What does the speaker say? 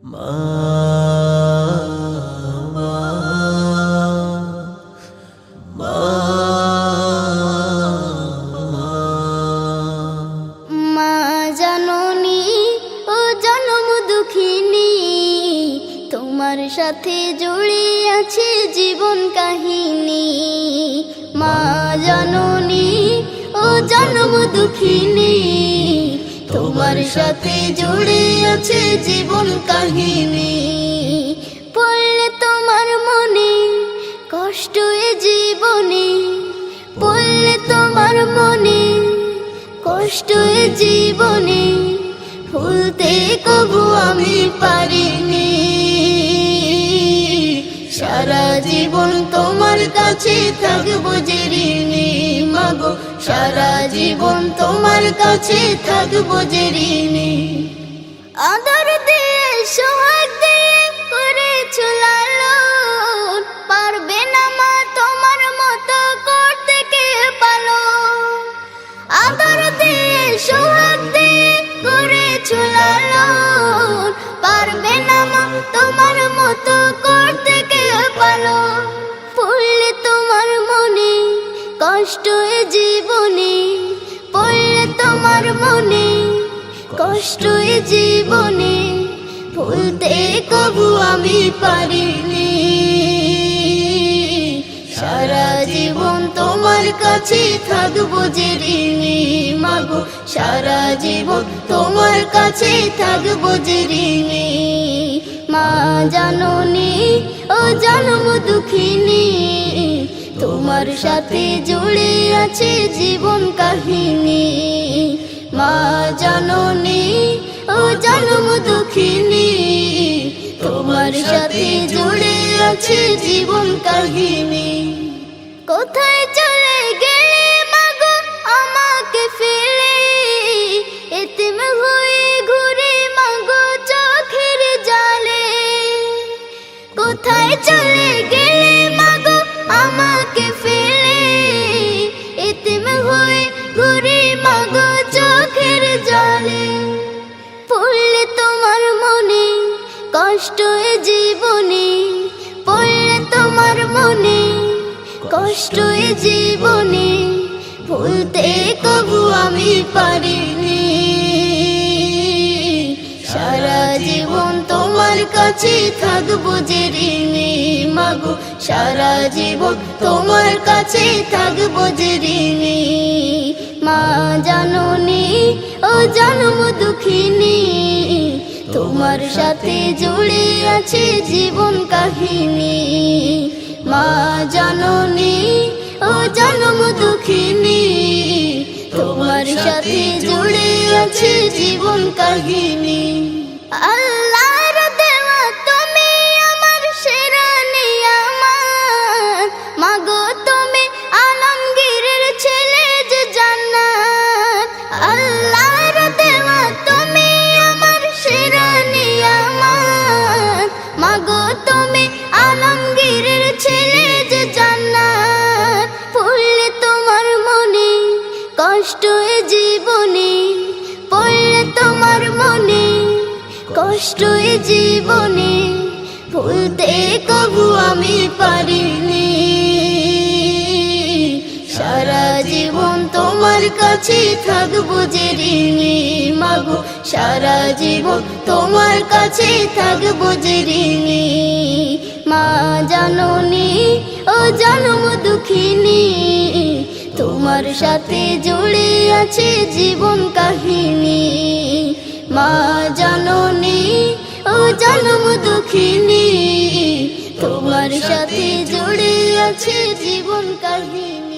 মা মা মা মা জননী ও জনম দুঃখিনী, তোমার সাথে জুড়ে আছে জীবন কাহিনী। মা জননী ও জনম দুঃখিনী, তোমার সাথে জুড়ে আছে জীবন কাহিনী। পড়লে তোমার মনে কষ্ট এ জীবনে, পড়লে তোমার মনে কষ্ট এ জীবনে, ভুলতে কবু আমি পারিনি। সারা জীবন তোমার কাছে থাকবো যে ঋণী, মাগো সারা জীবন তোমার কাছে থাকবো যে ঋণী। আদর দিয়ে সোহাগ দিয়ে করেছো লালন, পারবে না মা তোমার মতো করতে কে পালন। আদর দিয়ে সোহাগ দিয়ে করেছো লালন, পারবে না মা তোমার মতো করতে কে পালন। পড়লে তোমার মনে কষ্ট এ জীবনে, পড়লে তোমার মনে কষ্ট এ জীবনে, ভুলতে কবু আমি পারিনি। সারা জীবন তোমার কাছে থাকবো যে ঋণী, মাগো সারা জীবন তোমার কাছে থাকবো যে ঋণী। মা জননী ও জনম দুঃখিনী, তোমার সাথে জুড়ে আছে জীবন কাহিনী। মা জননী ও জনম দুঃখিনী, তোমার সাথে জুড়ে আছে জীবন কাহিনী। কোথায় চলে গেলে মাগো আমাকে ফেলে, এতিম হয়ে ঘুরে মাগো চোখের জালে। কোথায় চলে গেলে মাগো আমাকে ফেলে, এতিম হয়ে ঘুরে মাগো চোখের জালে। পড়লে তোমার মনে কষ্ট এ জীবনে, পড়লে তোমার মনে কষ্ট এ জীবনে, ভুলতে কবু আমি পারিনি। সারা জীবন তোমার কাছে থাকবো যে ঋণী, মাগো সারা জীবন তোমার কাছে থাকবো যে ঋণী। মা জননী ও জনম দুঃখিনী, তোমার সাথে জুড়ে আছে জীবন কাহিনী। মা জননী ও জনম দুঃখিনী, তোমার সাথে জুড়ে আছে জীবন কাহিনী। আল্লাহর দেওয়া তুমি আমার সেরা নিয়ামত, মাগো তুমি আলমগীরের ছেলে যে জান্নাত। আল্লাহর দেওয়া তুমি আমার সেরা নিয়ামত, মাগো তুমি আলমগীরের ছেলে যে জান্নাত। পড়লে তোমার মনে কষ্ট এ জীবনে, পড়লে তোমার মনে কষ্ট এ জীবনে, ভুলতে কবু আমি পারিনি। সারা জীবন তোমার কাছে থাকবো যে ঋণী, মাগো সারা জীবন তোমার কাছে থাকবো যে ঋণী। মা জননী ও জনম দুঃখিনী, তোমার সাথে জুড়ে আছে জীবন কাহিনী। মা জননী ও জনম দুঃখিনী, তোমার সাথে জুড়ে আছে জীবন কাহিনী।